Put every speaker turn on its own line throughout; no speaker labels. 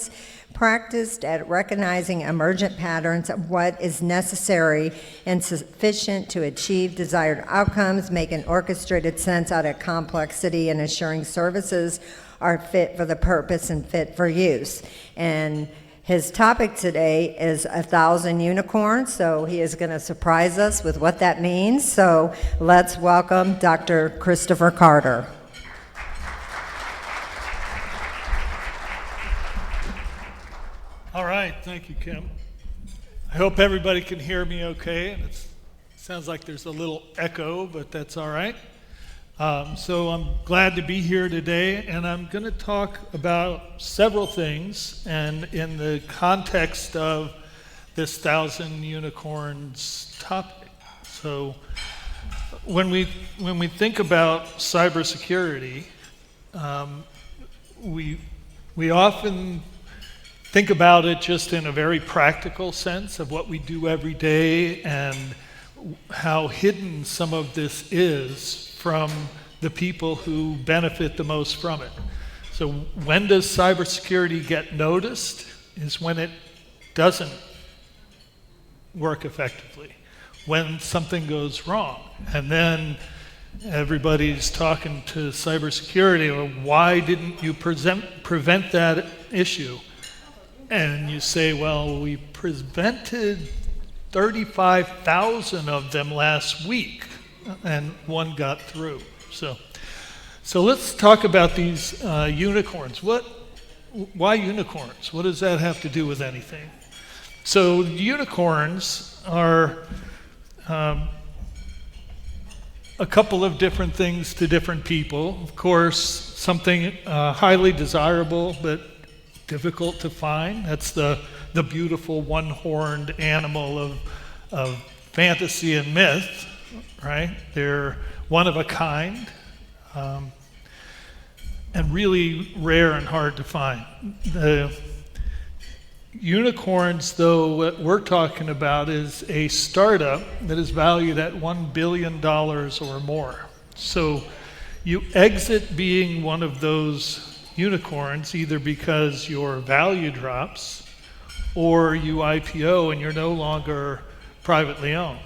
unicorns, practiced at recognizing emergent patterns of what is necessary and sufficient to achieve desired outcomes, making orchestrated sense out of complexity, and assuring services are fit for the purpose and fit for use. And his topic today is 1,000 unicorns, so he is going to surprise us with what that means. So let's welcome Dr. Christopher Carter.
All right, thank you, Kim. I hope everybody can hear me okay. And it sounds like there's a little echo, but that's all right. So I'm glad to be here today, and I'm going to talk about several things, and in the context of this 1,000 unicorns topic. So when we think about cybersecurity, we often think about it just in a very practical sense of what we do every day and how hidden some of this is from the people who benefit the most from it. So when does cybersecurity get noticed is when it doesn't work effectively, when something goes wrong. And then everybody's talking to cybersecurity, or why didn't you prevent that issue? And you say, well, we prevented 35,000 of them last week, and one got through. So let's talk about these unicorns. Why unicorns? What does that have to do with anything? So unicorns are a couple of different things to different people. Of course, something highly desirable but difficult to find. That's the beautiful one-horned animal of fantasy and myth, right? They're one of a kind, and really rare and hard to find. The unicorns, though, what we're talking about is a startup that is valued at $1 billion or more. So you exit being one of those unicorns either because your value drops or you IPO and you're no longer privately owned.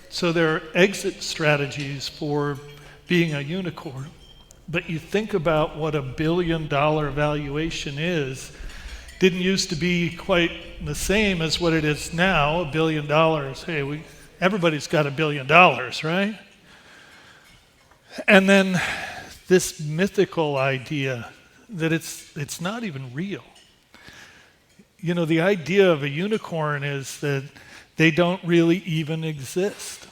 So there are exit strategies for being a unicorn. But you think about what $1 billion valuation is. Didn't used to be quite the same as what it is now, $1 billion. Hey, everybody's got $1 billion, right? And then this mythical idea that it's not even real. You know, the idea of a unicorn is that they don't really even exist.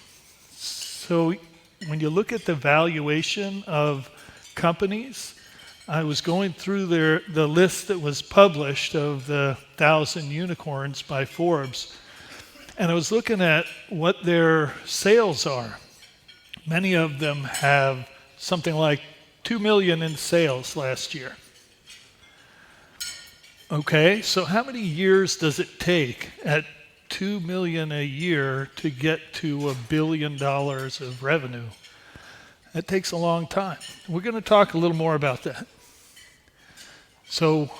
So when you look at the valuation of companies, I was going through the list that was published of the 1,000 unicorns by Forbes, and I was looking at what their sales are. Many of them have something like $2 million in sales last year. Okay, so how many years does it take at $2 million a year to get to $1 billion of revenue? That takes a long time. We're going to talk a little more about that. So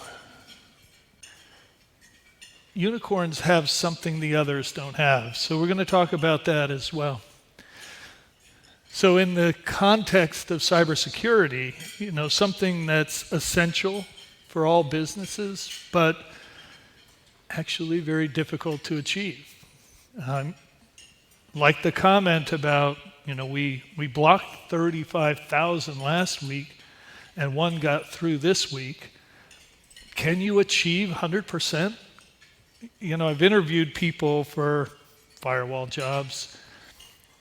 unicorns have something the others don't have. So we're going to talk about that as well. So in the context of cybersecurity, you know, something that's essential for all businesses, but actually very difficult to achieve. Like the comment about, you know, we blocked 35,000 last week and one got through this week. Can you achieve 100%? You know, I've interviewed people for firewall jobs,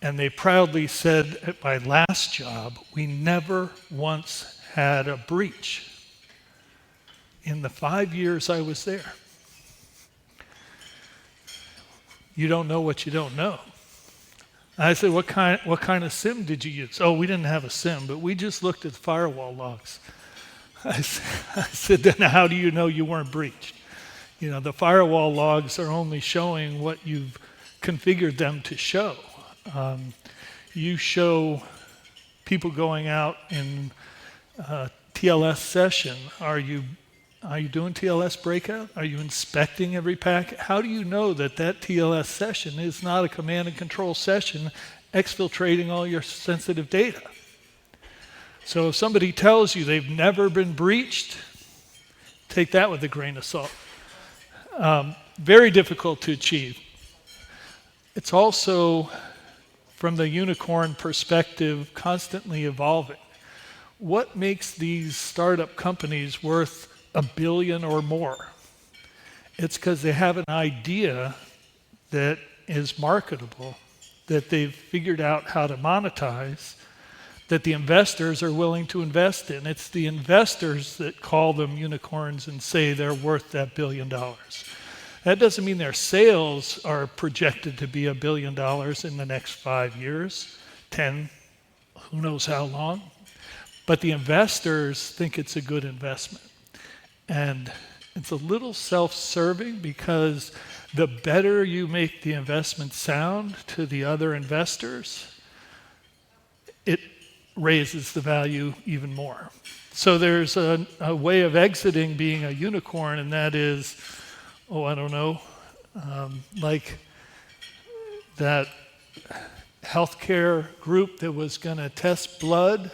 and they proudly said, at my last job, we never once had a breach in the 5 years I was there. You don't know what you don't know. I said, what kind of SIM did you use? Oh, we didn't have a SIM, but we just looked at the firewall logs. I said, then how do you know you weren't breached? You know, the firewall logs are only showing what you've configured them to show. You show people going out in TLS session, are you Are you doing TLS breakout? Are you inspecting every packet? How do you know that that TLS session is not a command and control session exfiltrating all your sensitive data? So if somebody tells you they've never been breached, take that with a grain of salt. Very difficult to achieve. It's also, from the unicorn perspective, constantly evolving. What makes these startup companies worth $1 billion or more? It's because they have an idea that is marketable, that they've figured out how to monetize, that the investors are willing to invest in. It's the investors that call them unicorns and say they're worth that $1 billion. That doesn't mean their sales are projected to be $1 billion in the next 5 years, 10, who knows how long. But the investors think it's a good investment. And it's a little self-serving because the better you make the investment sound to the other investors, it raises the value even more. So there's a way of exiting being a unicorn, and that is, like that healthcare group that was going to test blood,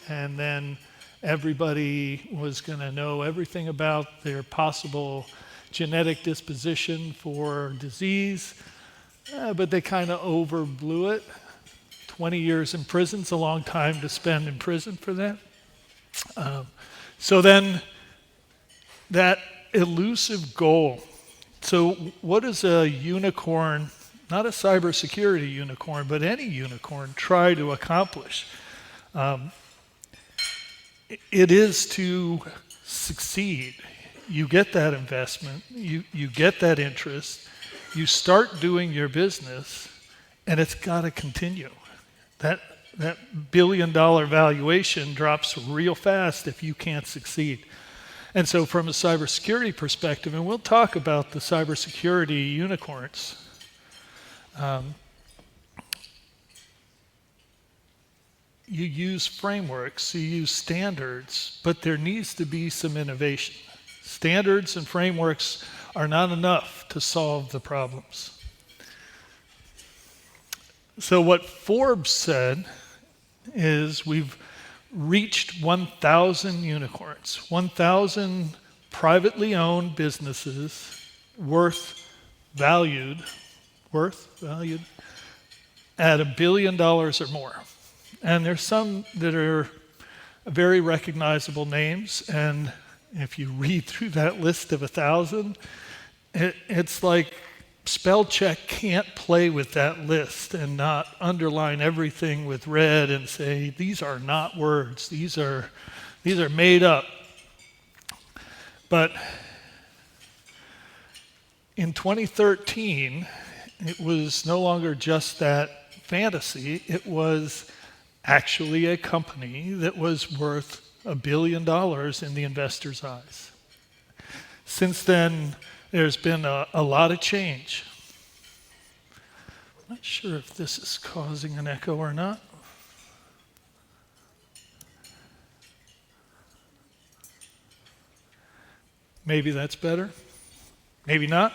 and then everybody was going to know everything about their possible genetic disposition for disease, but they kind of overblew it. 20 years in prison's a long time to spend in prison for that. So then that elusive goal. So what does a unicorn, not a cybersecurity unicorn, but any unicorn, try to accomplish? It is to succeed. You get that investment, you get that interest, you start doing your business, and it's got to continue. That $1 billion valuation drops real fast if you can't succeed. And so from a cybersecurity perspective, and we'll talk about the cybersecurity unicorns, you use frameworks, you use standards, but there needs to be some innovation. Standards and frameworks are not enough to solve the problems. So what Forbes said is we've reached 1,000 unicorns, 1,000 privately owned businesses valued at $1 billion or more. And there's some that are very recognizable names, and if you read through that list of 1,000, it's like spell check can't play with that list and not underline everything with red and say, these are not words, these are made up. But in 2013, it was no longer just that fantasy, it was actually a company that was worth $1 billion in the investor's eyes. Since then, there's been a lot of change. I'm not sure if this is causing an echo or not. Maybe that's better. Maybe not.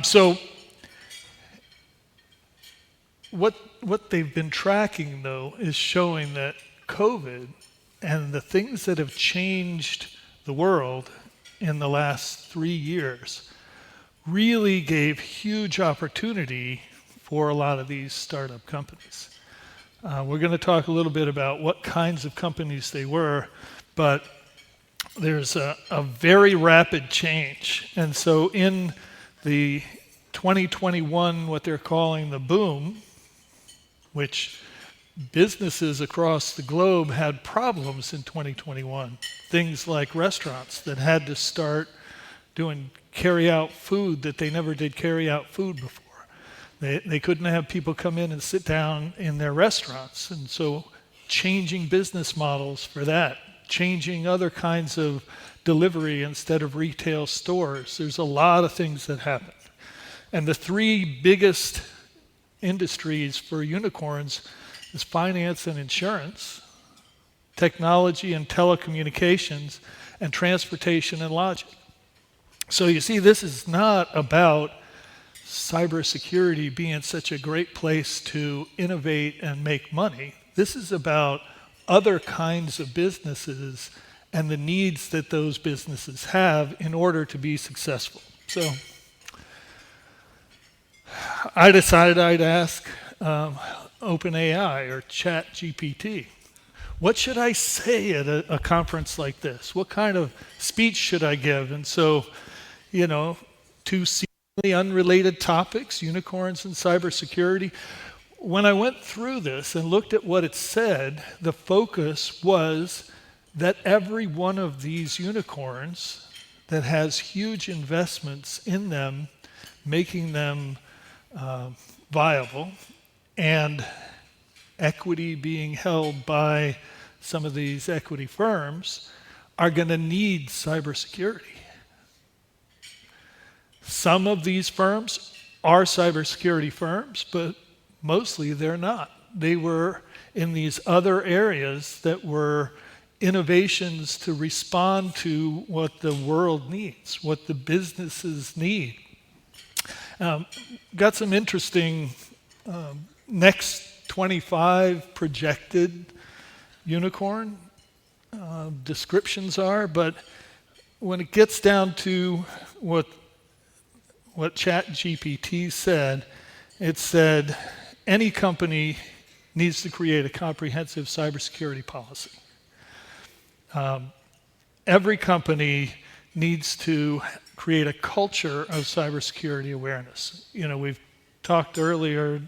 So what they've been tracking, though, is showing that COVID and the things that have changed the world in the last 3 years really gave huge opportunity for a lot of these startup companies. We're going to talk a little bit about what kinds of companies they were, but there's a very rapid change. And so in the 2021, what they're calling the boom, which businesses across the globe had problems in 2021. Things like restaurants that had to start doing carry-out food that they never did carry-out food before. They couldn't have people come in and sit down in their restaurants. And so changing business models for that, changing other kinds of delivery instead of retail stores. There's a lot of things that happened. And the 3 biggest industries for unicorns is finance and insurance, technology and telecommunications, and transportation and logic. So you see, this is not about cybersecurity being such a great place to innovate and make money. This is about other kinds of businesses and the needs that those businesses have in order to be successful. So I decided I'd ask OpenAI or ChatGPT, what should I say at a conference like this? What kind of speech should I give? And so, two seemingly unrelated topics, unicorns and cybersecurity. When I went through this and looked at what it said, the focus was that every one of these unicorns that has huge investments in them, making them viable, and equity being held by some of these equity firms, are going to need cybersecurity. Some of these firms are cybersecurity firms, but mostly they're not. They were in these other areas that were innovations to respond to what the world needs, what the businesses need. Got some interesting next 25 projected unicorn descriptions are, but when it gets down to what ChatGPT said, it said any company needs to create a comprehensive cybersecurity policy. Every company needs to create a culture of cybersecurity awareness. We've talked earlier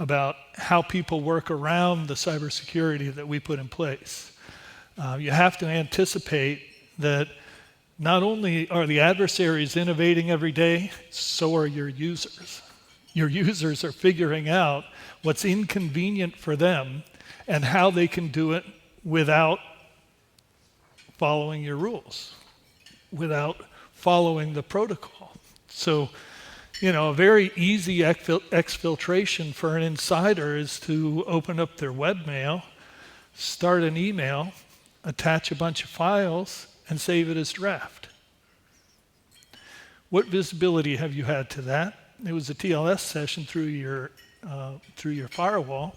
about how people work around the cybersecurity that we put in place. You have to anticipate that not only are the adversaries innovating every day, so are your users. Your users are figuring out what's inconvenient for them and how they can do it without following your rules, without following the protocol. So, a very easy exfiltration for an insider is to open up their webmail, start an email, attach a bunch of files, and save it as draft. What visibility have you had to that? It was a TLS session through your firewall.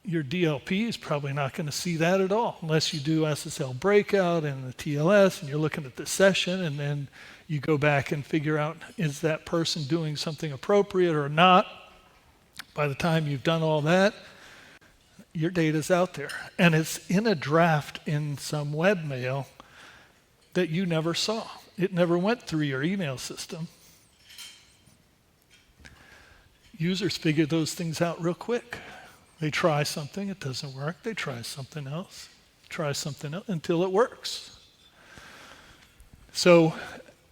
Your DLP is probably not going to see that at all unless you do SSL breakout and the TLS and you're looking at the session and then you go back and figure out, is that person doing something appropriate or not? By the time you've done all that, your data's out there. And it's in a draft in some webmail that you never saw. It never went through your email system. Users figure those things out real quick. They try something, it doesn't work. They try something else until it works. So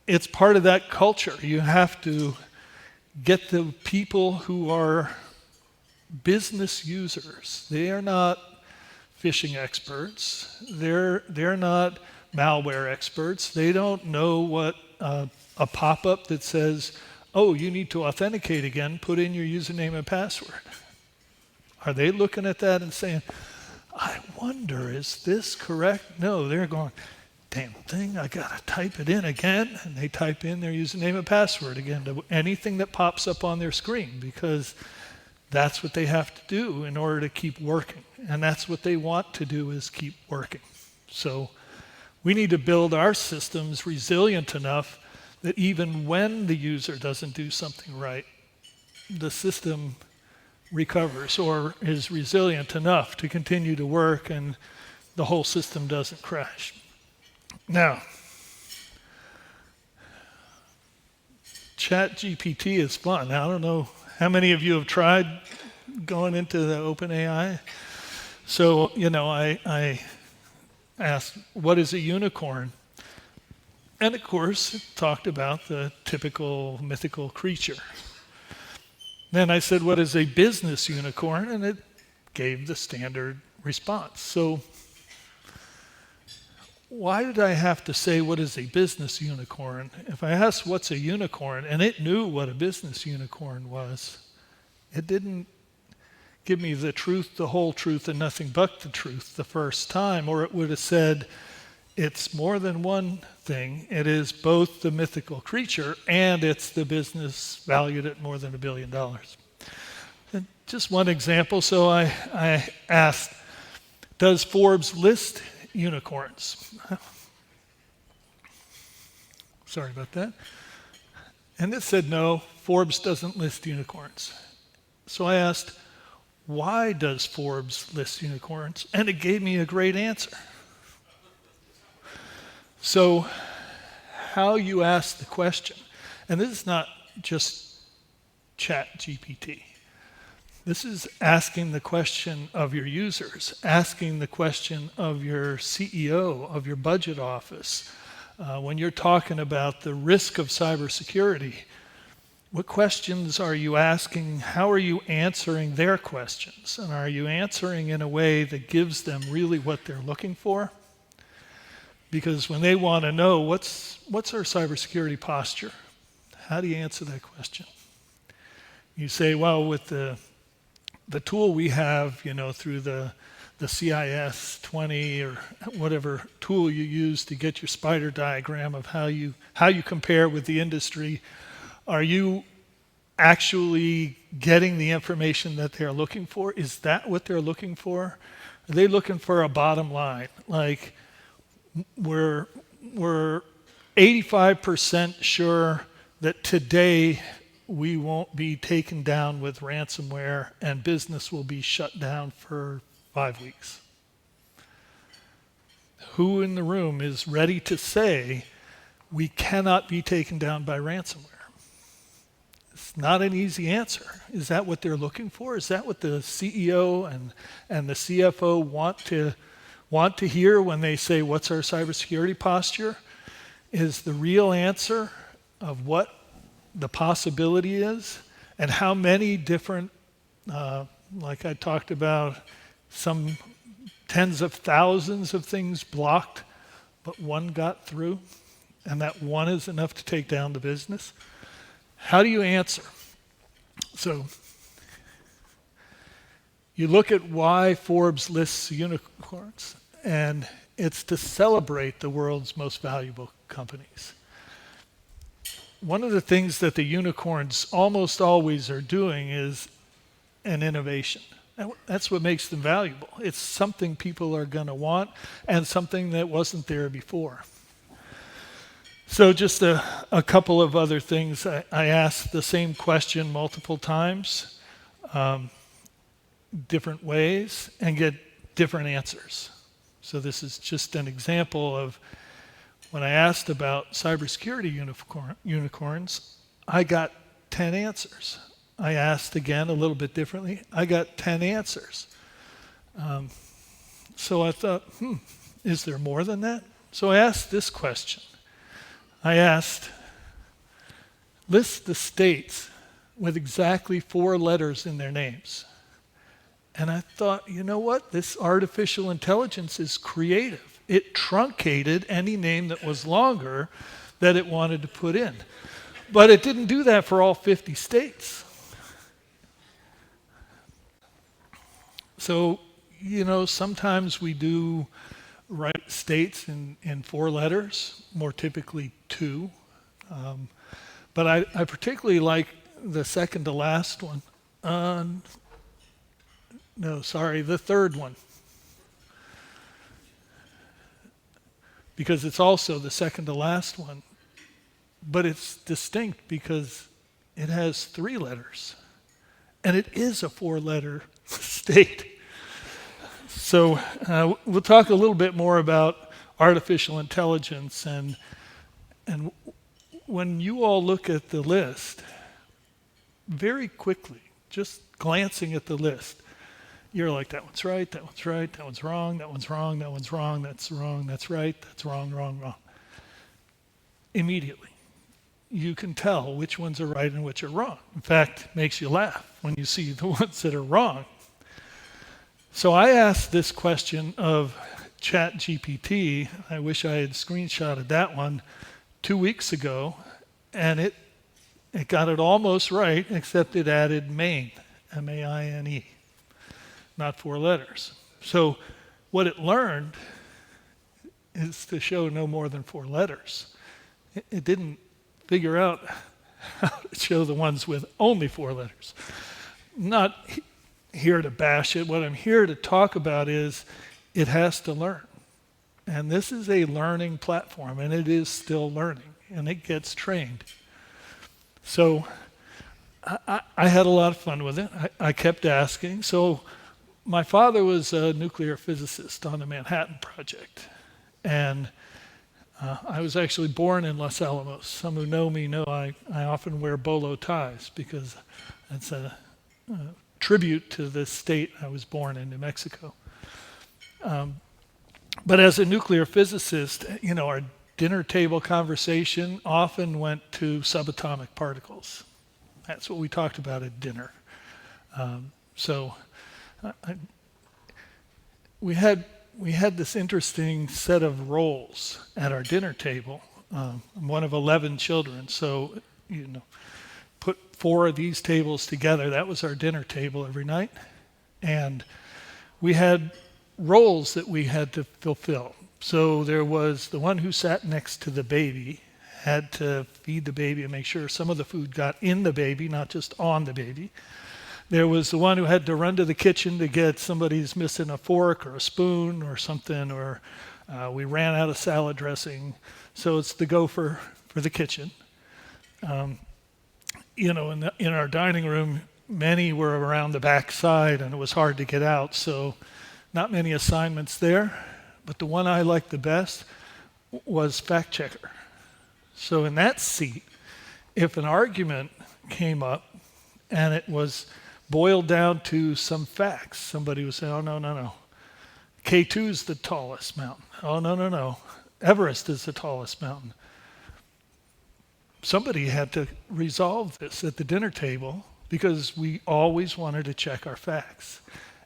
it's part of that culture. You have to get the people who are business users. They are not phishing experts. They're not malware experts. They don't know what a pop-up that says, oh, you need to authenticate again, put in your username and password. Are they looking at that and saying, I wonder, is this correct? No, they're going, damn thing, I gotta type it in again. And they type in their username and password again to anything that pops up on their screen because that's what they have to do in order to keep working. And that's what they want to do, is keep working. So we need to build our systems resilient enough that even when the user doesn't do something right, the system recovers or is resilient enough to continue to work and the whole system doesn't crash. Now, ChatGPT is fun. Now, I don't know how many of you have tried going into the OpenAI. So, I asked, what is a unicorn? And of course, it talked about the typical mythical creature. Then I said, what is a business unicorn? And it gave the standard response. So why did I have to say what is a business unicorn? If I asked what's a unicorn, and it knew what a business unicorn was, it didn't give me the truth, the whole truth, and nothing but the truth the first time, or it would have said, it's more than one thing. It is both the mythical creature and it's the business valued at more than $1 billion. And just one example. So I asked, does Forbes list unicorns? Sorry about that. And it said, no, Forbes doesn't list unicorns. So I asked, why does Forbes list unicorns? And it gave me a great answer. So how you ask the question, and this is not just ChatGPT. This is asking the question of your users, asking the question of your CEO, of your budget office. When you're talking about the risk of cybersecurity, what questions are you asking? How are you answering their questions? And are you answering in a way that gives them really what they're looking for? Because when they want to know what's our cybersecurity posture, how do you answer that question? You say, well, with the tool we have, through the CIS 20 or whatever tool you use to get your spider diagram of how you compare with the industry, are you actually getting the information that they're looking for? Is that what they're looking for? Are they looking for a bottom line? Like, we're 85% sure that today we won't be taken down with ransomware and business will be shut down for 5 weeks. Who in the room is ready to say we cannot be taken down by ransomware? It's not an easy answer. Is that what they're looking for? Is that what the CEO and the CFO want to hear when they say, what's our cybersecurity posture? Is the real answer of what the possibility is and how many different, like I talked about, some tens of thousands of things blocked, but one got through, and that one is enough to take down the business? How do you answer? So you look at why Forbes lists unicorns, and it's to celebrate the world's most valuable companies. One of the things that the unicorns almost always are doing is an innovation. That's what makes them valuable. It's something people are going to want and something that wasn't there before. So just a couple of other things. I asked the same question multiple times, different ways, and get different answers. So this is just an example of when I asked about cybersecurity unicorns, I got 10 answers. I asked again a little bit differently. I got 10 answers. So I thought, is there more than that? So I asked this question. I asked, list the states with exactly 4 letters in their names. And I thought, you know what? This artificial intelligence is creative. It truncated any name that was longer that it wanted to put in. But it didn't do that for all 50 states. So, sometimes we do write states in 4 letters, more typically 2. But I particularly like the second to last one. The third one. Because it's also the second to last one. But it's distinct because it has 3 letters. And it is a 4-letter state. So we'll talk a little bit more about artificial intelligence. And when you all look at the list, very quickly, just glancing at the list, you're like, that one's right, that one's right, that one's wrong, that one's wrong, that one's wrong, that's wrong, that's right, that's wrong, wrong, wrong. Immediately, you can tell which ones are right and which are wrong. In fact, it makes you laugh when you see the ones that are wrong. So I asked this question of ChatGPT. I wish I had screenshotted that one 2 weeks ago, and it got it almost right, except it added Maine, M-A-I-N-E, not 4 letters. So what it learned is to show no more than 4 letters. It didn't figure out how to show the ones with only 4 letters. Not here to bash it. What I'm here to talk about is it has to learn. And this is a learning platform, and it is still learning, and it gets trained. So I had a lot of fun with it. I kept asking. So my father was a nuclear physicist on the Manhattan Project. And I was actually born in Los Alamos. Some who know me know I often wear bolo ties because it's a tribute to the state I was born in, New Mexico. But as a nuclear physicist, our dinner table conversation often went to subatomic particles. That's what we talked about at dinner. We had this interesting set of roles at our dinner table. I'm one of 11 children, so put 4 of these tables together. That was our dinner table every night, and we had roles that we had to fulfill. So there was the one who sat next to the baby, had to feed the baby and make sure some of the food got in the baby, not just on the baby. There was the one who had to run to the kitchen to get somebody's missing a fork or a spoon or something, or we ran out of salad dressing. So it's the gopher for the kitchen. In our dining room, many were around the back side and it was hard to get out, so not many assignments there. But the one I liked the best was fact checker. So in that seat, if an argument came up and it was boiled down to some facts, somebody would say, oh, no. K2 is the tallest mountain. Oh, no. Everest is the tallest mountain. Somebody had to resolve this at the dinner table because we always wanted to check our facts.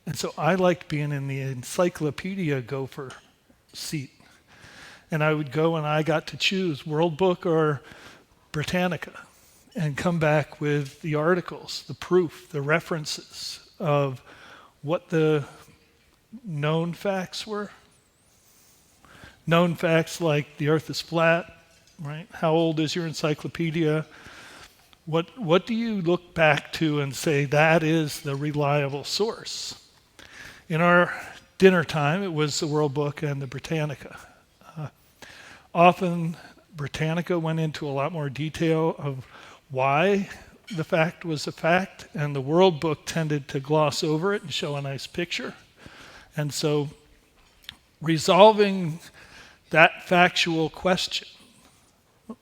And so I liked being in the encyclopedia gopher seat. And I would go and I got to choose World Book or Britannica and come back with the articles, the proof, the references of what the known facts were. Known facts like the earth is flat, right? How old is your encyclopedia? What do you look back to and say that is the reliable source? In our dinner time, it was the World Book and the Britannica. Often, Britannica went into a lot more detail of why the fact was a fact, and the World Book tended to gloss over it and show a nice picture. And so, resolving that factual question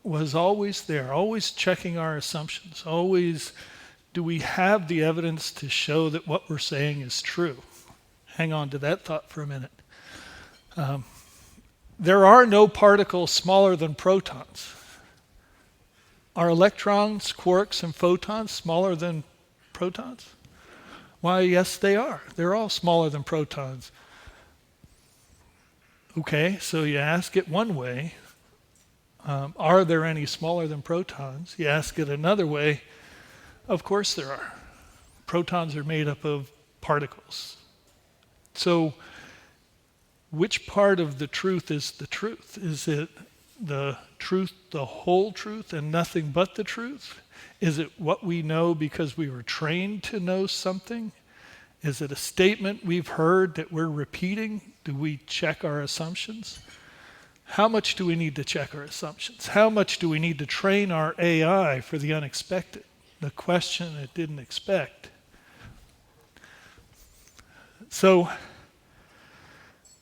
was always there, always checking our assumptions, always, do we have the evidence to show that what we're saying is true? Hang on to that thought for a minute. There are no particles smaller than protons. Are electrons, quarks, and photons smaller than protons? Why, yes, they are. They're all smaller than protons. Okay, so you ask it one way, are there any smaller than protons? You ask it another way, of course there are. Protons are made up of particles. So which part of the truth is the truth? Is it the truth, the whole truth, and nothing but the truth? Is it what we know because we were trained to know something? Is it a statement we've heard that we're repeating? Do we check our assumptions? How much do we need to check our assumptions? How much do we need to train our AI for the unexpected, the question it didn't expect? So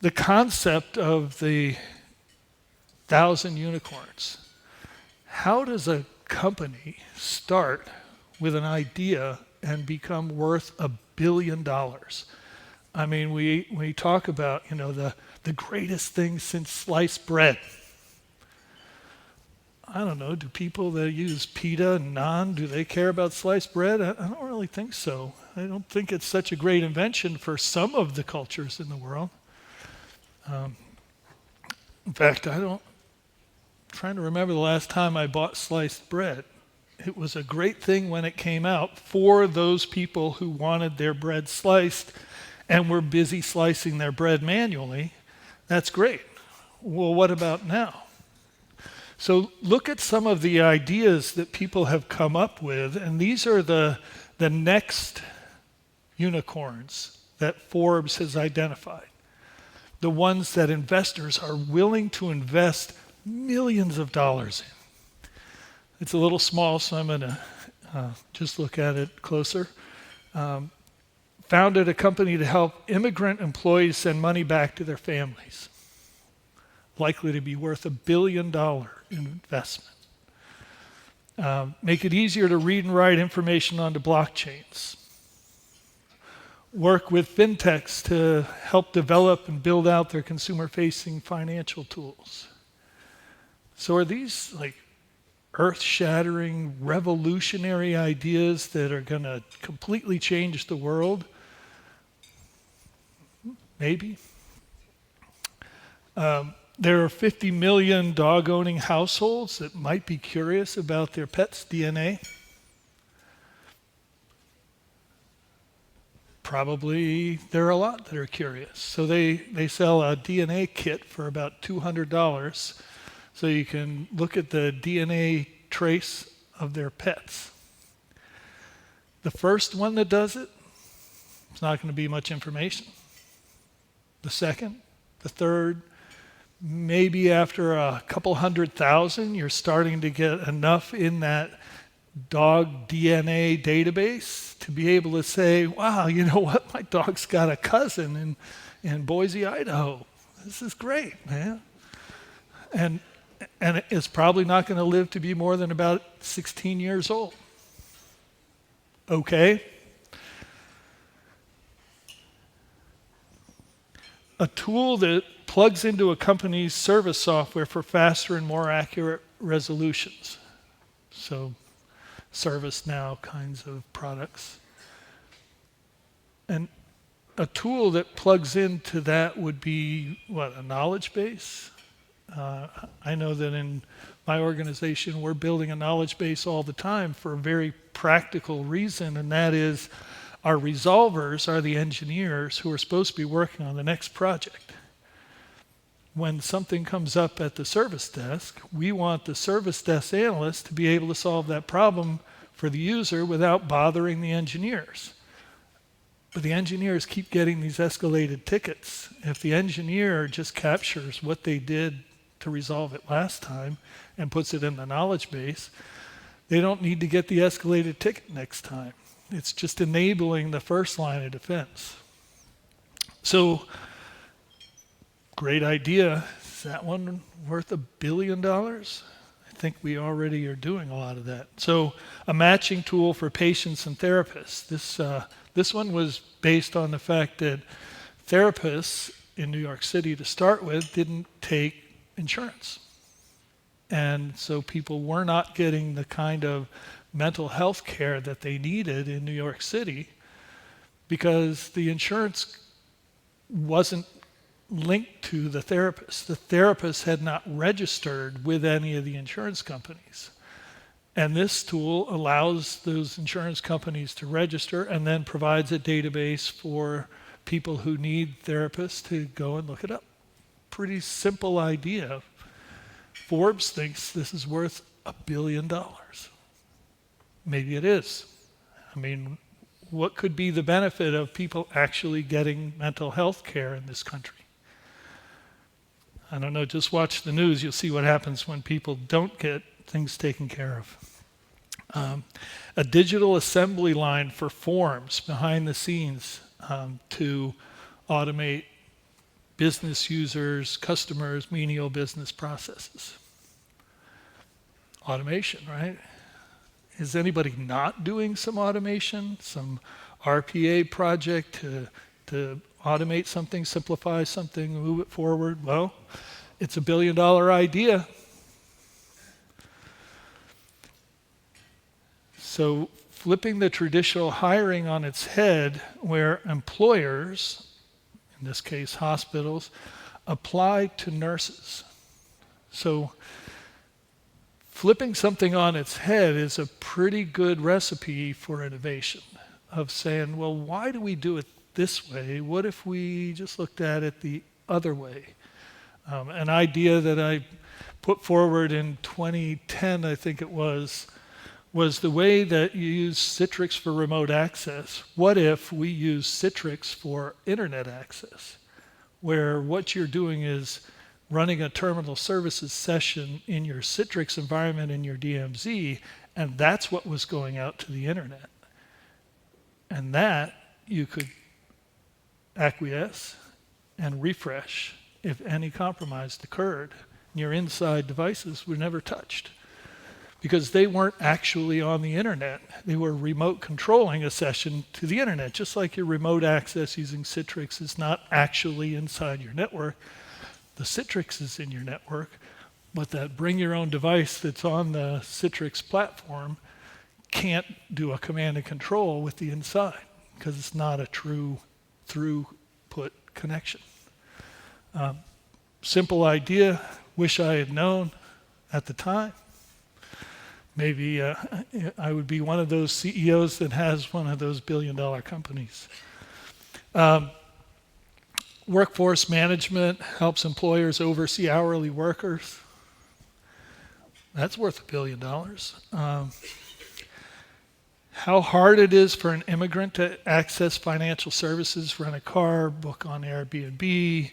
the concept of the 1,000 unicorns, how does a company start with an idea and become worth $1 billion? I mean, we talk about, the greatest thing since sliced bread. I don't know, do people that use pita and naan, do they care about sliced bread? I don't really think so. I don't think it's such a great invention for some of the cultures in the world. In fact, I'm trying to remember the last time I bought sliced bread. It was a great thing when it came out for those people who wanted their bread sliced and were busy slicing their bread manually. That's great. Well, what about now? So look at some of the ideas that people have come up with, and these are the next unicorns that Forbes has identified. The ones that investors are willing to invest millions of dollars in. It's a little small, so I'm going to just look at it closer. Founded a company to help immigrant employees send money back to their families. Likely to be worth $1 billion investment. Make it easier to read and write information onto blockchains. Work with fintechs to help develop and build out their consumer-facing financial tools. So are these like earth-shattering, revolutionary ideas that are going to completely change the world? Maybe. There are 50 million dog-owning households that might be curious about their pet's DNA. Probably there are a lot that are curious. So they sell a DNA kit for about $200 so you can look at the DNA trace of their pets. The first one that does it, it's not going to be much information. The second, the third, maybe after a couple 100,000, you're starting to get enough in that dog DNA database to be able to say, wow, you know what? My dog's got a cousin in Boise, Idaho. This is great, man. And it's probably not going to live to be more than about 16 years old. Okay? A tool that plugs into a company's service software for faster and more accurate resolutions. So ServiceNow kinds of products. And a tool that plugs into that would be, what, a knowledge base? I know that in my organization, we're building a knowledge base all the time for a very practical reason, and that is our resolvers are the engineers who are supposed to be working on the next project. When something comes up at the service desk, we want the service desk analyst to be able to solve that problem for the user without bothering the engineers. But the engineers keep getting these escalated tickets. If the engineer just captures what they did to resolve it last time and puts it in the knowledge base, they don't need to get the escalated ticket next time. It's just enabling the first line of defense. So, great idea. Is that one worth $1 billion? I think we already are doing a lot of that. So a matching tool for patients and therapists. This one was based on the fact that therapists in New York City to start with didn't take insurance. And so people were not getting the kind of mental health care that they needed in New York City because the insurance wasn't linked to the therapist. The therapist had not registered with any of the insurance companies. And this tool allows those insurance companies to register and then provides a database for people who need therapists to go and look it up. Pretty simple idea. Forbes thinks this is worth $1 billion. Maybe it is. I mean, what could be the benefit of people actually getting mental health care in this country? I don't know, just watch the news. You'll see what happens when people don't get things taken care of. A digital assembly line for forms behind the scenes to automate business users, customers, menial business processes. Automation, right? Is anybody not doing some automation, some RPA project to automate something, simplify something, move it forward? Well, it's $1 billion idea. So flipping the traditional hiring on its head, where employers, in this case hospitals, apply to nurses. So flipping something on its head is a pretty good recipe for innovation, of saying, well, why do we do it this way? What if we just looked at it the other way? An idea that I put forward in 2010, I think it was the way that you use Citrix for remote access. What if we use Citrix for internet access, where what you're doing is running a terminal services session in your Citrix environment in your DMZ, and that's what was going out to the internet. And that you could acquiesce and refresh if any compromise occurred. Your inside devices were never touched because they weren't actually on the internet. They were remote controlling a session to the internet, just like your remote access using Citrix is not actually inside your network. The Citrix is in your network, but that bring your own device that's on the Citrix platform can't do a command and control with the inside because it's not a true throughput connection. Simple idea, wish I had known at the time. Maybe I would be one of those CEOs that has one of those billion-dollar companies. Workforce management helps employers oversee hourly workers. That's worth $1 billion. How hard it is for an immigrant to access financial services, rent a car, book on Airbnb.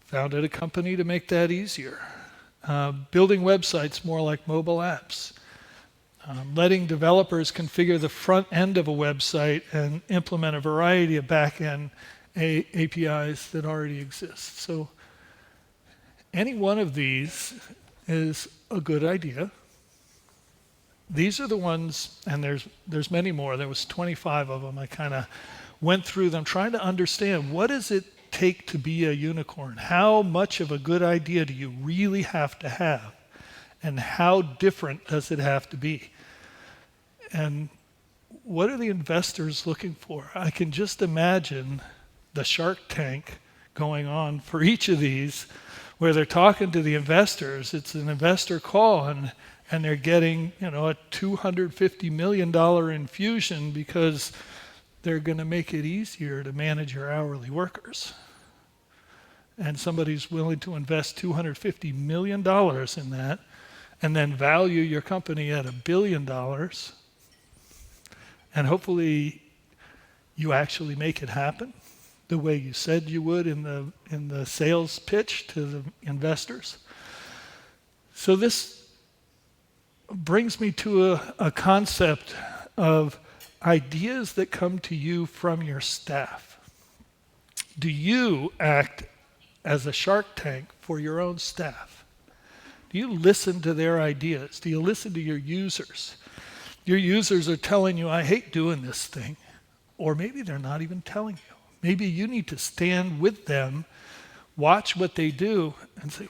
Founded a company to make that easier. Building websites more like mobile apps. Letting developers configure the front end of a website and implement a variety of back-end APIs that already exist. So any one of these is a good idea. These are the ones, and there's many more. There was 25 of them. I kind of went through them trying to understand what does it take to be a unicorn? How much of a good idea do you really have to have? And how different does it have to be? And what are the investors looking for? I can just imagine the Shark Tank going on for each of these where they're talking to the investors. It's an investor call and they're getting, a $250 million infusion because they're going to make it easier to manage your hourly workers. And somebody's willing to invest $250 million in that and then value your company at $1 billion. And hopefully you actually make it happen the way you said you would in the sales pitch to the investors. So this brings me to a concept of ideas that come to you from your staff. Do you act as a shark tank for your own staff? Do you listen to their ideas? Do you listen to your users? Your users are telling you, I hate doing this thing. Or maybe they're not even telling you. Maybe you need to stand with them, watch what they do, and say,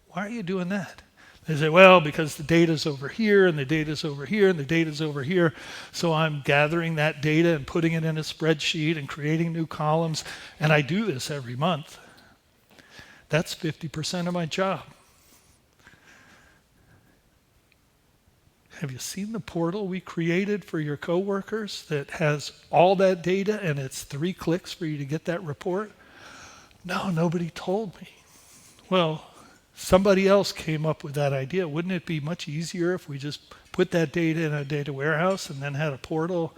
why are you doing that? They say, well, because the data's over here, and the data's over here, and the data's over here, so I'm gathering that data and putting it in a spreadsheet and creating new columns, and I do this every month. That's 50% of my job. Have you seen the portal we created for your coworkers that has all that data and it's 3 clicks for you to get that report? No, nobody told me. Well, somebody else came up with that idea. Wouldn't it be much easier if we just put that data in a data warehouse and then had a portal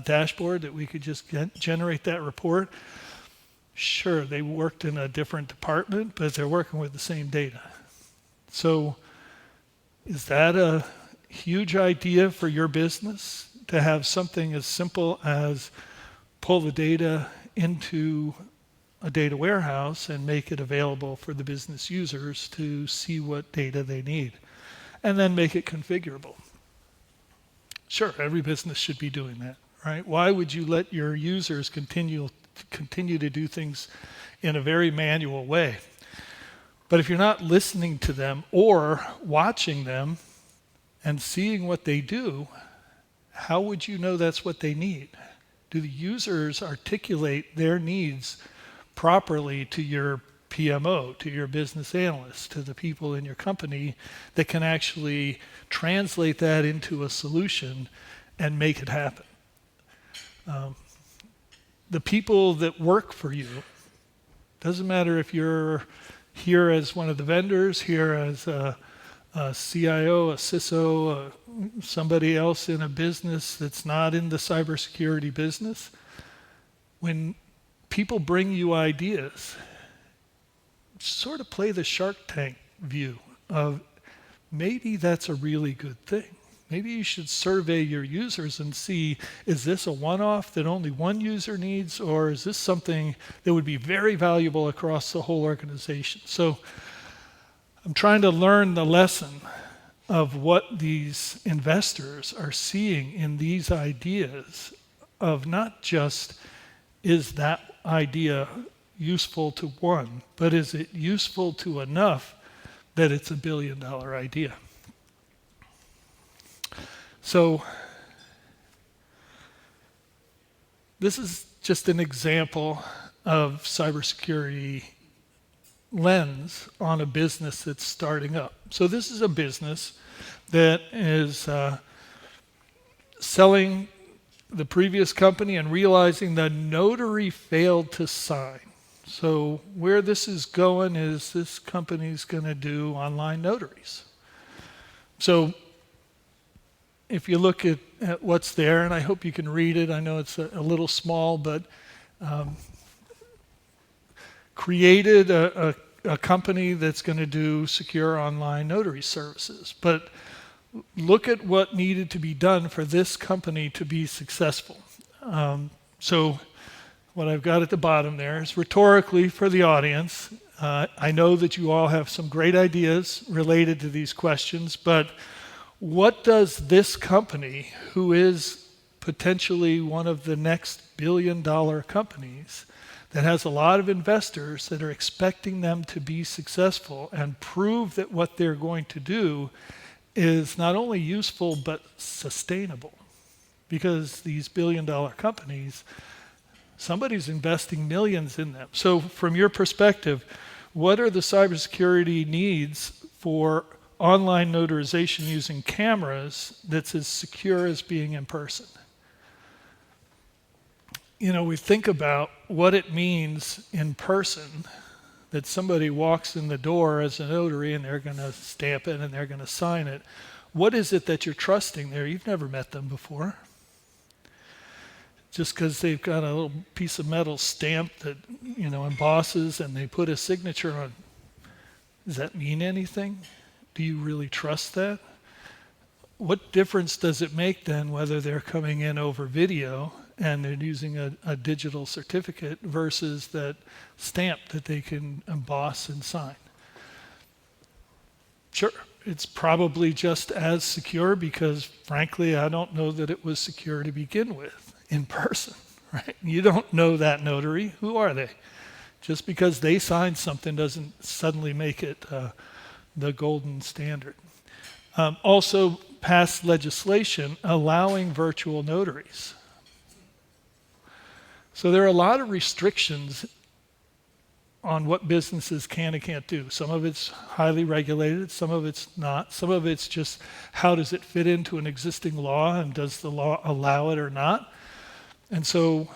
dashboard that we could just generate that report? Sure, they worked in a different department, but they're working with the same data. So is that a huge idea for your business to have something as simple as pull the data into a data warehouse and make it available for the business users to see what data they need and then make it configurable? Sure, every business should be doing that, right? Why would you let your users continue to do things in a very manual way? But if you're not listening to them or watching them and seeing what they do, how would you know that's what they need? Do the users articulate their needs properly to your PMO, to your business analyst, to the people in your company that can actually translate that into a solution and make it happen? The people that work for you Doesn't matter if you're here as one of the vendors, here as a CIO, a CISO, somebody else in a business that's not in the cybersecurity business. When people bring you ideas, sort of play the Shark Tank view of maybe that's a really good thing. Maybe you should survey your users and see, is this a one-off that only one user needs, or is this something that would be very valuable across the whole organization? So I'm trying to learn the lesson of what these investors are seeing in these ideas of not just, is that idea useful to one, but is it useful to enough that it's $1 billion idea? So this is just an example of cybersecurity lens on a business that's starting up. So this is a business that is selling the previous company and realizing the notary failed to sign. So where this is going is this company's going to do online notaries. So if you look at what's there, and I hope you can read it, I know it's a little small, but created a company that's going to do secure online notary services. But look at what needed to be done for this company to be successful. So what I've got at the bottom there is rhetorically for the audience. I know that you all have some great ideas related to these questions, but what does this company, who is potentially one of the next billion-dollar companies, that has a lot of investors that are expecting them to be successful and prove that what they're going to do is not only useful but sustainable? Because these billion-dollar companies, somebody's investing millions in them. So from your perspective, what are the cybersecurity needs for online notarization using cameras that's as secure as being in person? You know, we think about what it means in person, that somebody walks in the door as a notary and they're going to stamp it and they're going to sign it. What is it that you're trusting there? You've never met them before. Just because they've got a little piece of metal stamp that, you know, embosses and they put a signature on, does that mean anything? Do you really trust that? What difference does it make then whether they're coming in over video and they're using a digital certificate versus that stamp that they can emboss and sign? Sure, it's probably just as secure because, frankly, I don't know that it was secure to begin with in person, right? You don't know that notary. Who are they? Just because they signed something doesn't suddenly make it the golden standard. Also passed legislation allowing virtual notaries. So there are a lot of restrictions on what businesses can and can't do. Some of it's highly regulated, some of it's not. Some of it's just how does it fit into an existing law and does the law allow it or not? And so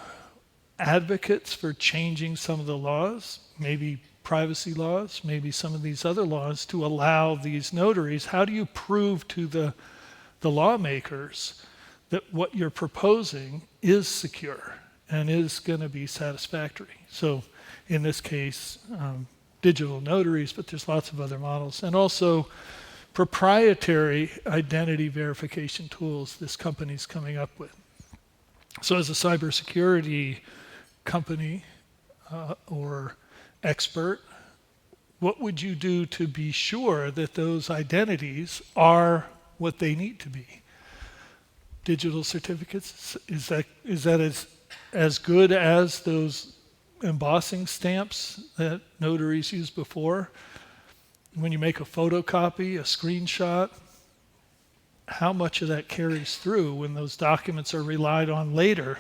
advocates for changing some of the laws, maybe privacy laws, maybe some of these other laws to allow these notaries, how do you prove to the lawmakers that what you're proposing is secure and is going to be satisfactory? So in this case, digital notaries, but there's lots of other models. And also proprietary identity verification tools this company's coming up with. So as a cybersecurity company or expert, what would you do to be sure that those identities are what they need to be? Digital certificates, is that as good as those embossing stamps that notaries used before? When you make a photocopy, a screenshot, how much of that carries through when those documents are relied on later,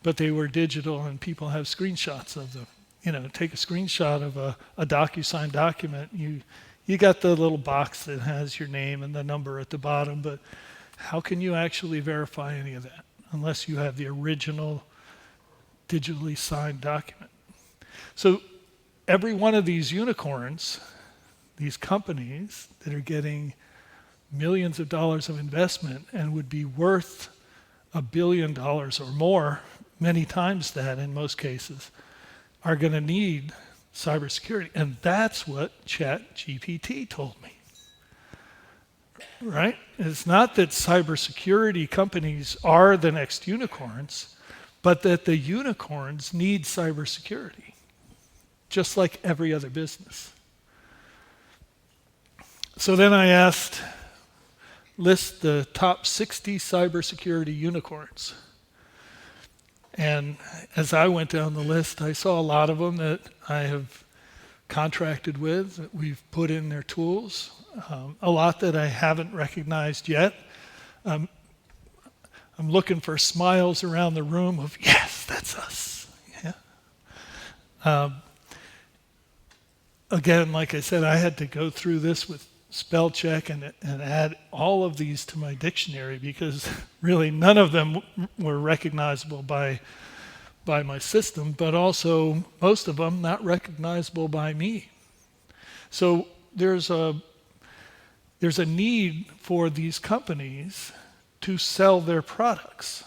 but they were digital and people have screenshots of them? You know, take a screenshot of a DocuSign document. You got the little box that has your name and the number at the bottom, but how can you actually verify any of that unless you have the original digitally signed document? So every one of these unicorns, these companies that are getting millions of dollars of investment and would be worth $1 billion or more, many times that in most cases, are going to need cybersecurity. And that's what ChatGPT told me. Right? It's not that cybersecurity companies are the next unicorns, but that the unicorns need cybersecurity, just like every other business. So then I asked, list the top 60 cybersecurity unicorns. And as I went down the list, I saw a lot of them that I have contracted with, that we've put in their tools, a lot that I haven't recognized yet. I'm looking for smiles around the room of, yes, that's us. Yeah. Again, like I said, I had to go through this with spell check and add all of these to my dictionary because really none of them were recognizable by my system, but also most of them not recognizable by me. So there's a need for these companies to sell their products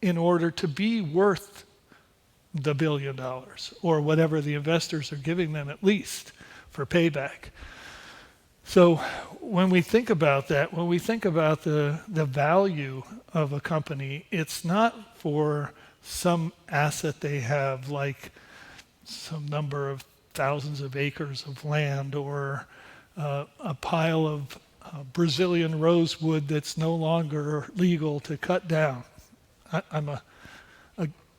in order to be worth the $1 billion or whatever the investors are giving them at least for payback. So when we think about that, when we think about the value of a company, it's not for some asset they have like some number of thousands of acres of land or a pile of Brazilian rosewood that's no longer legal to cut down. I'm a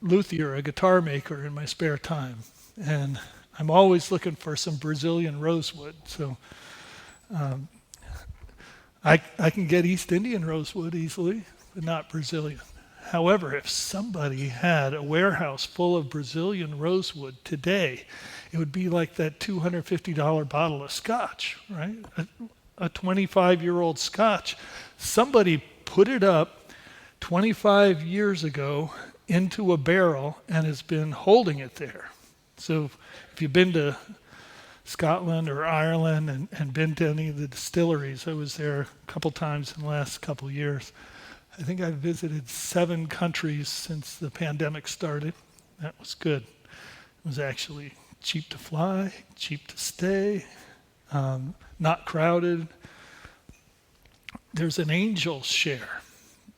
luthier, a guitar maker in my spare time, and I'm always looking for some Brazilian rosewood. So I can get East Indian rosewood easily, but not Brazilian. However, if somebody had a warehouse full of Brazilian rosewood today, it would be like that $250 bottle of scotch, right? A 25-year-old scotch. Somebody put it up 25 years ago into a barrel and has been holding it there. So if you've been to Scotland or Ireland and been to any of the distilleries, I was there a couple times in the last couple years. I think I've visited 7 countries since the pandemic started. That was good. It was actually cheap to fly, cheap to stay, not crowded. There's an angel share.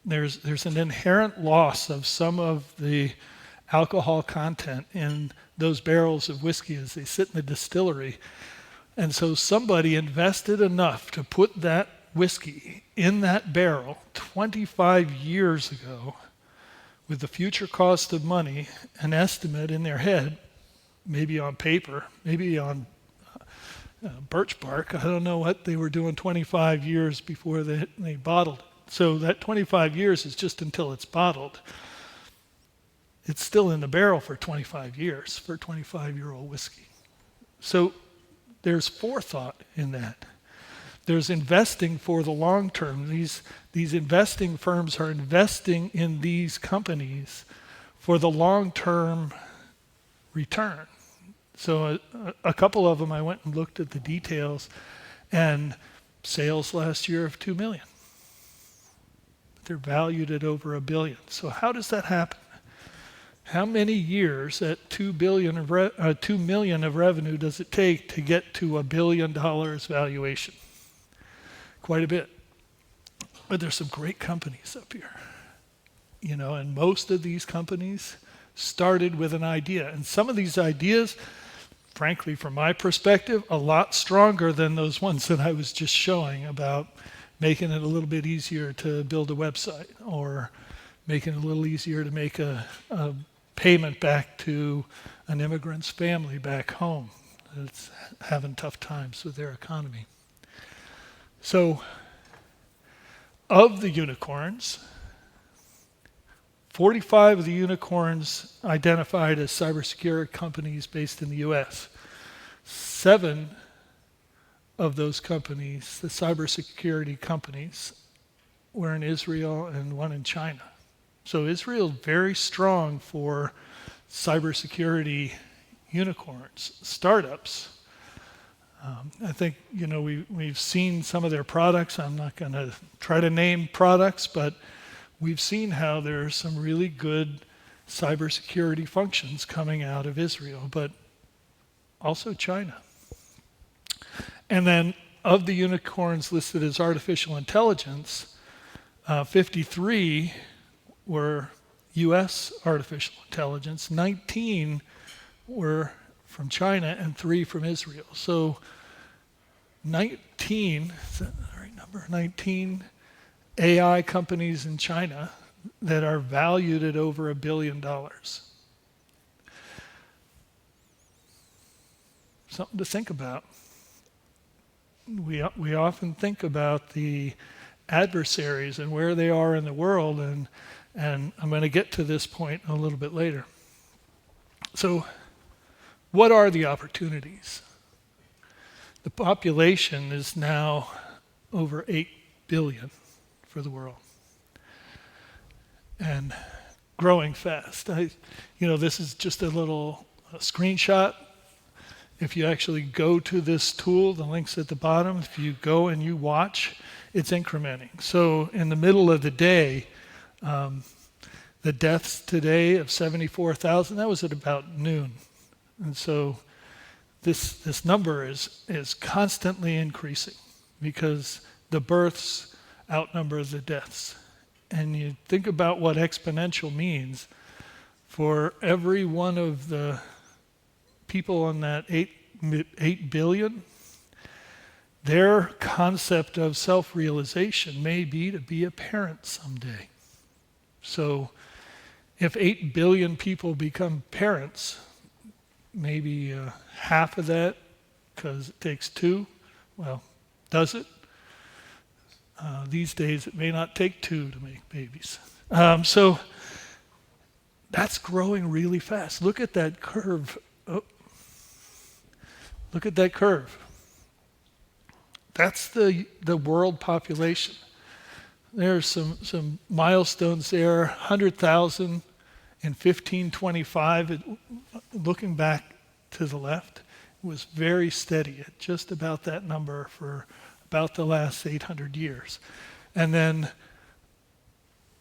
There's an inherent loss of some of the alcohol content in those barrels of whiskey as they sit in the distillery. And so somebody invested enough to put that whiskey in that barrel 25 years ago with the future cost of money, an estimate in their head, maybe on paper, maybe on birch bark. I don't know what they were doing 25 years before they bottled it. So that 25 years is just until it's bottled. It's still in the barrel for 25 years for 25-year-old whiskey. So there's forethought in that. There's investing for the long term. These investing firms are investing in these companies for the long-term return. So a couple of them, I went and looked at the details, and sales last year of $2 million. They're valued at over $1 billion. So how does that happen? How many years at $2 million of revenue does it take to get to $1 billion valuation? Quite a bit. But there's some great companies up here. You know, and most of these companies started with an idea. And some of these ideas, frankly, from my perspective, a lot stronger than those ones that I was just showing about making it a little bit easier to build a website or making it a little easier to make a payment back to an immigrant's family back home that's having tough times with their economy. So, of the unicorns, 45 of the unicorns identified as cybersecurity companies based in the US. 7 of those companies, the cybersecurity companies, were in Israel and 1 in China. So Israel is very strong for cybersecurity unicorns, startups. I think, we've seen some of their products. I'm not going to try to name products, but we've seen how there are some really good cybersecurity functions coming out of Israel, but also China. And then of the unicorns listed as artificial intelligence, 53 were US artificial intelligence, 19 were from China, and 3 from Israel. So 19, is that the right number? 19 AI companies in China that are valued at over $1 billion. Something to think about. We often think about the adversaries and where they are in the world, and I'm going to get to this point a little bit later. So, what are the opportunities? The population is now over 8 billion for the world, and growing fast. This is just a little screenshot. If you actually go to this tool, the link's at the bottom. If you go and you watch, it's incrementing. So in the middle of the day, the deaths today of 74,000, that was at about noon. And so this number is constantly increasing because the births outnumber the deaths. And you think about what exponential means. For every one of the people on that 8 billion, their concept of self-realization may be to be a parent someday. So if 8 billion people become parents, maybe half of that, because it takes 2, well, does it? These days it may not take 2 to make babies. So that's growing really fast. Look at that curve. Look at that curve. That's the world population. There's some milestones there. 100,000 in 1525. Looking back to the left, it was very steady at just about that number for about the last 800 years. And then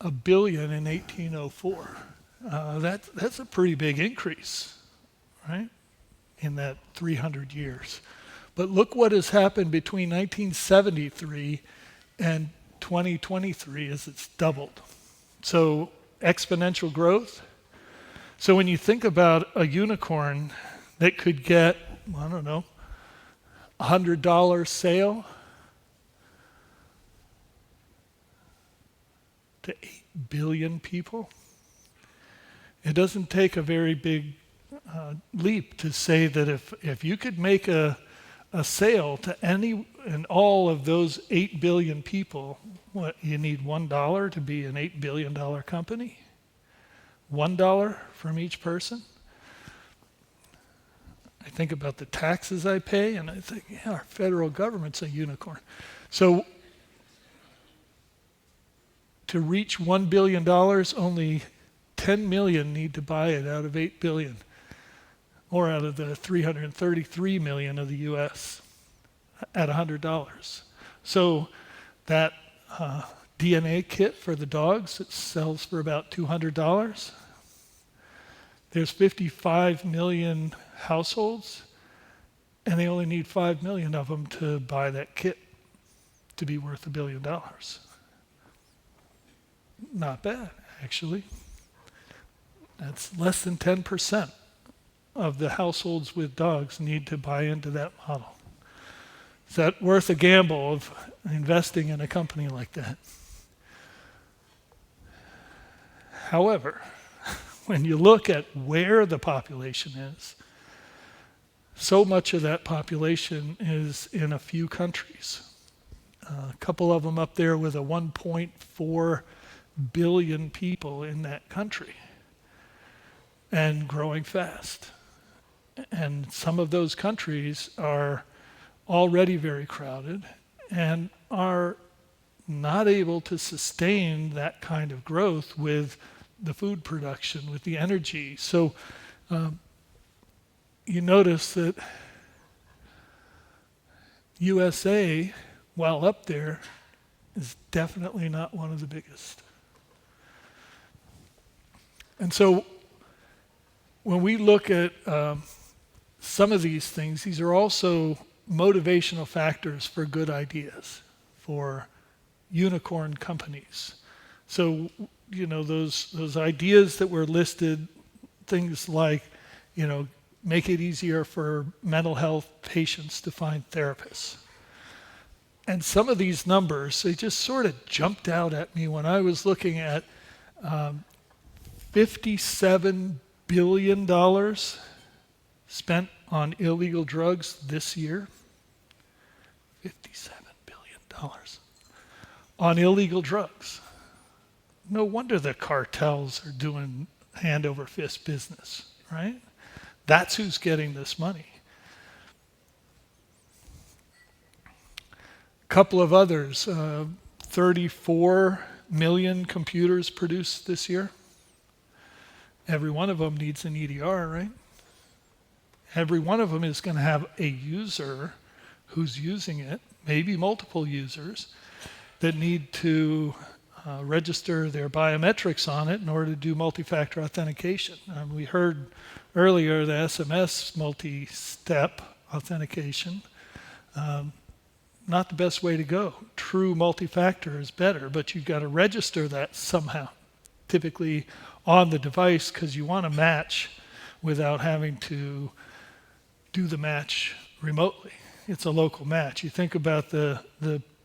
1 billion in 1804. That's a pretty big increase, right? In that 300 years. But look what has happened between 1973 and 2023 as it's doubled. So exponential growth. So when you think about a unicorn that could get, I don't know, $100 sale to 8 billion people, it doesn't take a very big leap to say that if you could make a sale to any and all of those 8 billion people, what, you need $1 to be an $8 billion company? $1 from each person? I think about the taxes I pay, and I think, yeah, our federal government's a unicorn. So to reach $1 billion, only 10 million need to buy it out of 8 billion. Or out of the 333 million of the US at $100. So that DNA kit for the dogs, it sells for about $200. There's 55 million households, and they only need 5 million of them to buy that kit to be worth $1 billion. Not bad, actually. That's less than 10% of the households with dogs need to buy into that model. Is that worth a gamble of investing in a company like that? However, when you look at where the population is, so much of that population is in a few countries. A couple of them up there with a 1.4 billion people in that country and growing fast. And some of those countries are already very crowded and are not able to sustain that kind of growth with the food production, with the energy. So you notice that USA, while up there, is definitely not one of the biggest. And so when we look at some of these things, these are also motivational factors for good ideas, for unicorn companies. So, you know, those ideas that were listed, things like, you know, make it easier for mental health patients to find therapists. And some of these numbers, they just sort of jumped out at me when I was looking at $57 billion spent on illegal drugs this year. $57 billion on illegal drugs. No wonder the cartels are doing hand over fist business, right? That's who's getting this money. A couple of others, 34 million computers produced this year. Every one of them needs an EDR, right? Every one of them is going to have a user who's using it, maybe multiple users, that need to register their biometrics on it in order to do multi-factor authentication. We heard earlier the SMS multi-step authentication. Not the best way to go. True multi-factor is better, but you've got to register that somehow, typically on the device, because you want to match without having to do the match remotely. It's a local match. You think about the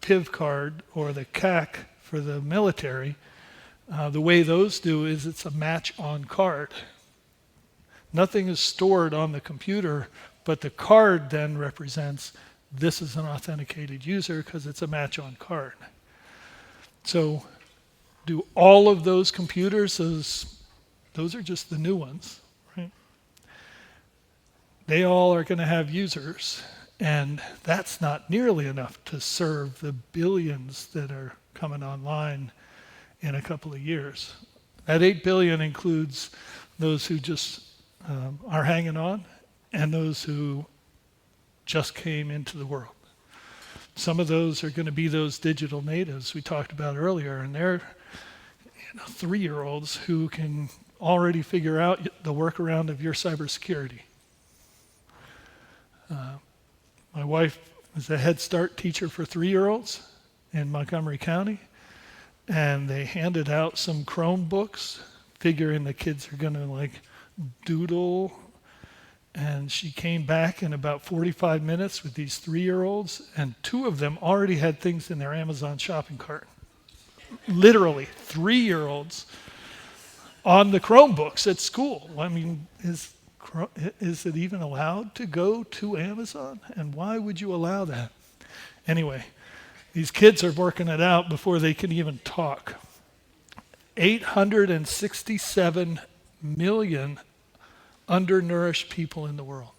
PIV card or the CAC for the military, the way those do is it's a match on card. Nothing is stored on the computer, but the card then represents this is an authenticated user because it's a match on card. So do all of those computers, those are just the new ones, right? They all are going to have users, and that's not nearly enough to serve the billions that are coming online in a couple of years. That 8 billion includes those who just are hanging on and those who just came into the world. Some of those are going to be those digital natives we talked about earlier, and they're 3-year-olds who can already figure out the workaround of your cybersecurity. My wife is a Head Start teacher for 3-year-olds in Montgomery County, and they handed out some Chromebooks, figuring the kids are going to like doodle. And she came back in about 45 minutes with these 3-year-olds, and 2 of them already had things in their Amazon shopping cart. Literally, 3-year-olds on the Chromebooks at school. I mean, is it even allowed to go to Amazon? And why would you allow that? Anyway, these kids are working it out before they can even talk. 867 million undernourished people in the world.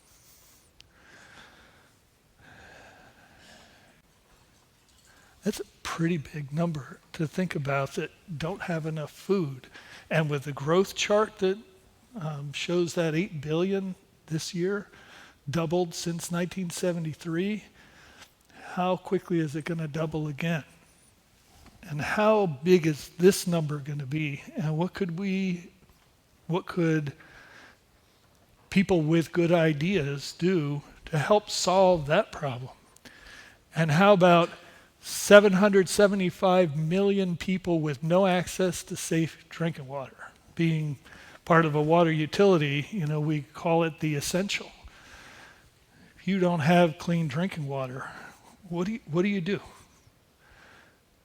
That's a pretty big number to think about that don't have enough food. And with the growth chart that shows that 8 billion this year, doubled since 1973, how quickly is it going to double again? And how big is this number going to be? And what could people with good ideas do to help solve that problem? And how about 775 million people with no access to safe drinking water? Being part of a water utility, we call it the essential. If you don't have clean drinking water, what do you do?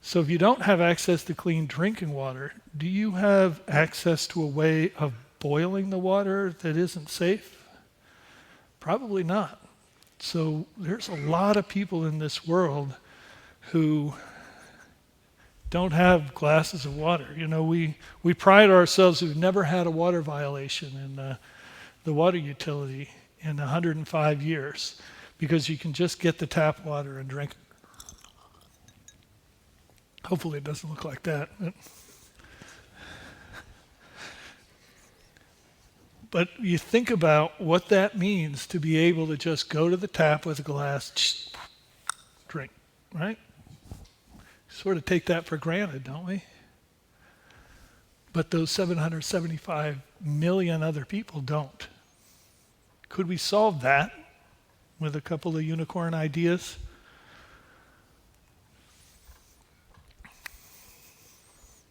So if you don't have access to clean drinking water, do you have access to a way of boiling the water that isn't safe? Probably not. So there's a lot of people in this world who don't have glasses of water. We pride ourselves, we've never had a water violation in the water utility in 105 years because you can just get the tap water and drink it. Hopefully it doesn't look like that. But you think about what that means to be able to just go to the tap with a glass, drink, right? Sort of take that for granted, don't we? But those 775 million other people don't. Could we solve that with a couple of unicorn ideas?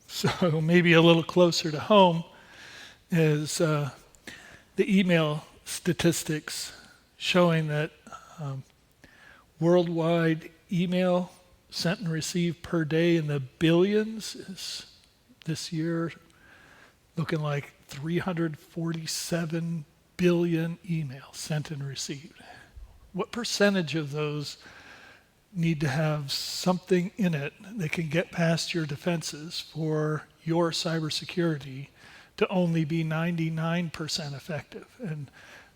So maybe a little closer to home is the email statistics showing that worldwide email sent and received per day in the billions is this year looking like 347 billion emails sent and received. What percentage of those need to have something in it that can get past your defenses for your cybersecurity to only be 99% effective? And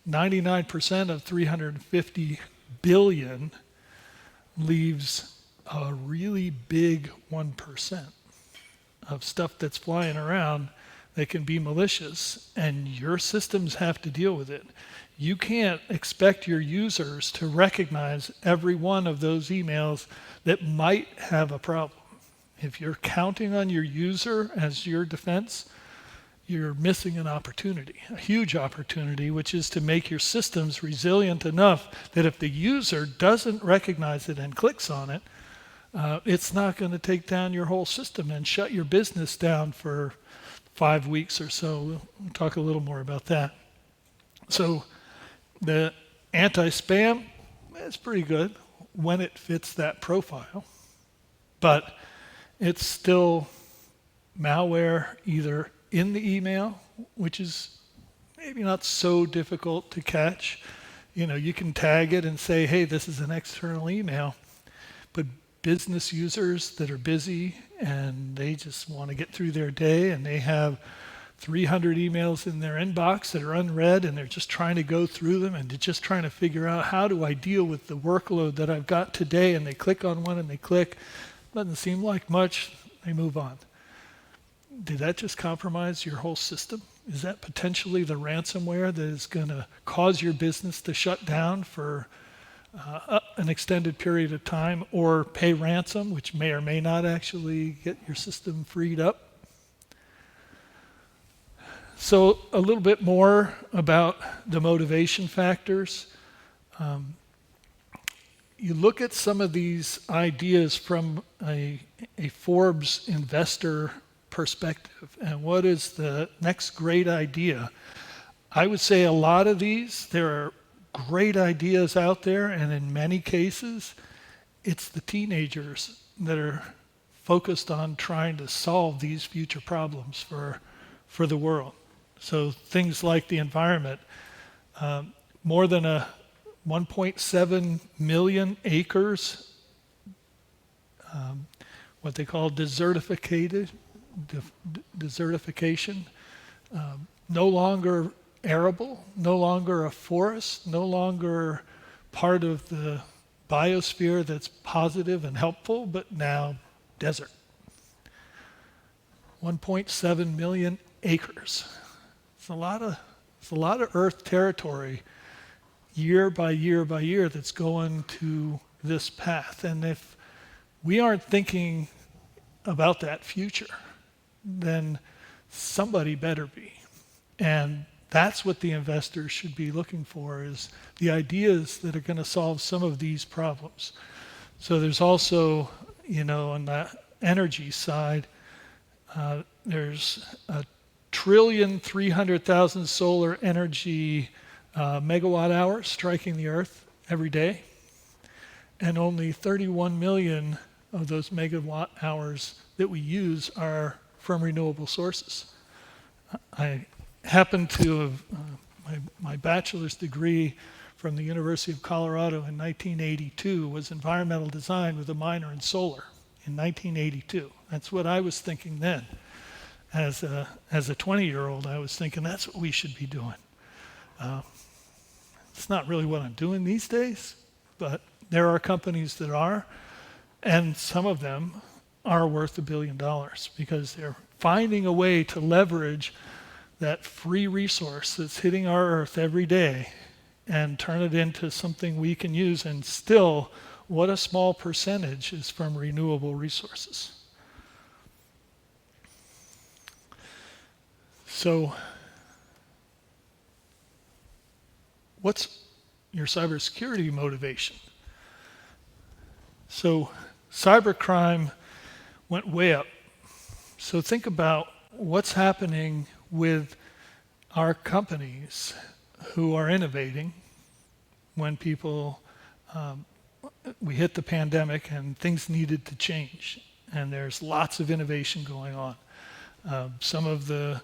99% of 350 billion leaves a really big 1% of stuff that's flying around that can be malicious, and your systems have to deal with it. You can't expect your users to recognize every one of those emails that might have a problem. If you're counting on your user as your defense, you're missing an opportunity, a huge opportunity, which is to make your systems resilient enough that if the user doesn't recognize it and clicks on it, it's not going to take down your whole system and shut your business down for 5 weeks or so. We'll talk a little more about that. So the anti-spam is pretty good when it fits that profile, but it's still malware either in the email, which is maybe not so difficult to catch. You know, you can tag it and say, hey, this is an external email, but business users that are busy and they just want to get through their day and they have 300 emails in their inbox that are unread and they're just trying to go through them and they're just trying to figure out how do I deal with the workload that I've got today, and they click on one and they click, doesn't seem like much, they move on. Did that just compromise your whole system? Is that potentially the ransomware that is going to cause your business to shut down for an extended period of time, or pay ransom, which may or may not actually get your system freed up? So a little bit more about the motivation factors. You look at some of these ideas from a Forbes investor perspective, and what is the next great idea? I would say a lot of these, there are great ideas out there, and in many cases, it's the teenagers that are focused on trying to solve these future problems for the world. So things like the environment, more than 1.7 million acres, what they call desertification, no longer arable, no longer a forest, no longer part of the biosphere that's positive and helpful, but now desert. 1.7 million acres. It's a lot of Earth territory year by year by year that's going to this path. And if we aren't thinking about that future, then somebody better be. And that's what the investors should be looking for, is the ideas that are going to solve some of these problems. So there's also, on the energy side, there's 1,300,000,000 solar energy megawatt hours striking the Earth every day, and only 31 million of those megawatt hours that we use are from renewable sources. I happen to have my bachelor's degree from the University of Colorado in 1982 was environmental design with a minor in solar in 1982. That's what I was thinking then. As a 20-year-old, I was thinking that's what we should be doing. It's not really what I'm doing these days, but there are companies that are, and some of them are worth $1 billion because they're finding a way to leverage that free resource that's hitting our earth every day and turn it into something we can use, and still, what a small percentage is from renewable resources. So, what's your cybersecurity motivation? So, cybercrime went way up. So think about what's happening with our companies who are innovating when we hit the pandemic and things needed to change. And there's lots of innovation going on. Some of the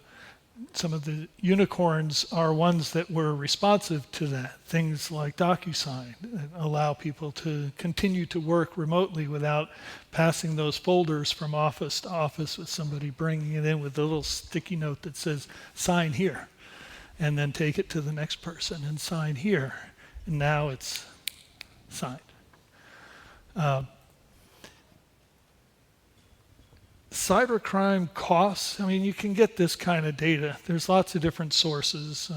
unicorns are ones that were responsive to that. Things like DocuSign that allow people to continue to work remotely without passing those folders from office to office with somebody bringing it in with a little sticky note that says, sign here, and then take it to the next person and sign here. And now it's signed. Cybercrime costs, I mean, you can get this kind of data. There's lots of different sources.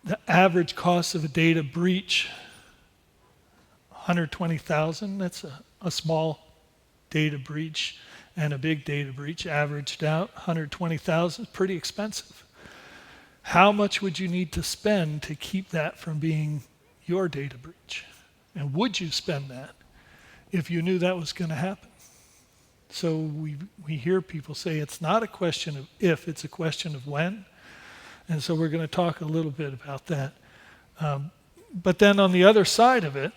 The average cost of a data breach, $120,000. That's a small data breach, and a big data breach averaged out. $120,000 is pretty expensive. How much would you need to spend to keep that from being your data breach? And would you spend that if you knew that was going to happen? So we hear people say it's not a question of if, it's a question of when. And so we're going to talk a little bit about that. But then on the other side of it,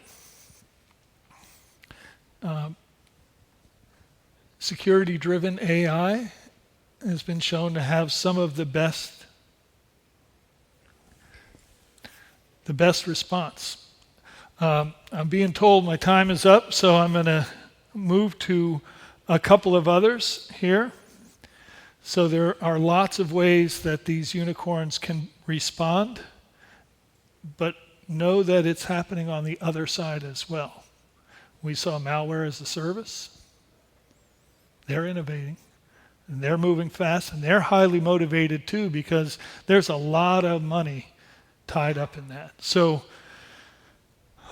security-driven AI has been shown to have some of the best response. I'm being told my time is up, so I'm going to move to a couple of others here. So there are lots of ways that these unicorns can respond, but know that it's happening on the other side as well. We saw malware as a service. They're innovating, and they're moving fast, and they're highly motivated too, because there's a lot of money tied up in that. So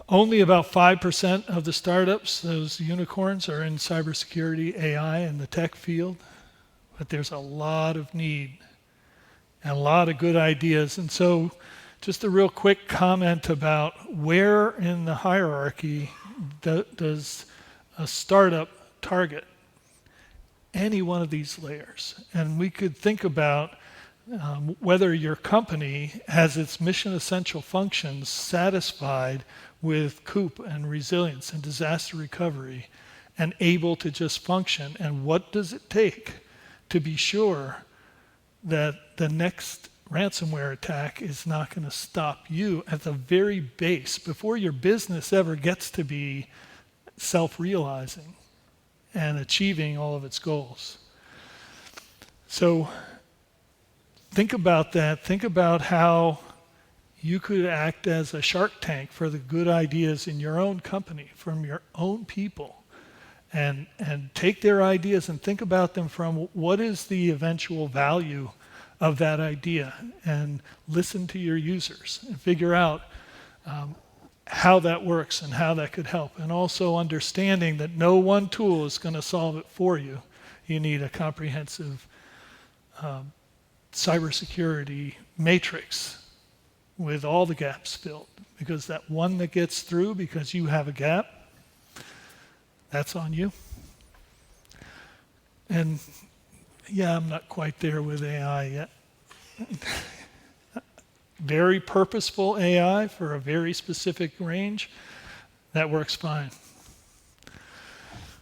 only about 5% of the startups, those unicorns, are in cybersecurity, AI, and the tech field. But there's a lot of need and a lot of good ideas. And so just a real quick comment about where in the hierarchy does a startup target any one of these layers. And we could think about whether your company has its mission essential functions satisfied with COOP and resilience and disaster recovery and able to just function, and what does it take to be sure that the next ransomware attack is not going to stop you at the very base before your business ever gets to be self-realizing and achieving all of its goals. So think about that. Think about how you could act as a shark tank for the good ideas in your own company, from your own people, and take their ideas and think about them from what is the eventual value of that idea, and listen to your users and figure out how that works and how that could help. And also understanding that no one tool is going to solve it for you. You need a comprehensive cybersecurity matrix with all the gaps filled, because that one that gets through because you have a gap, that's on you. And yeah, I'm not quite there with AI yet. Very purposeful AI for a very specific range, that works fine.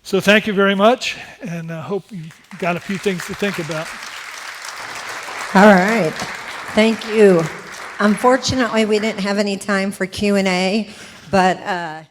So thank you very much, and I hope you got a few things to think about.
All right. Thank you. Unfortunately, we didn't have any time for Q&A, but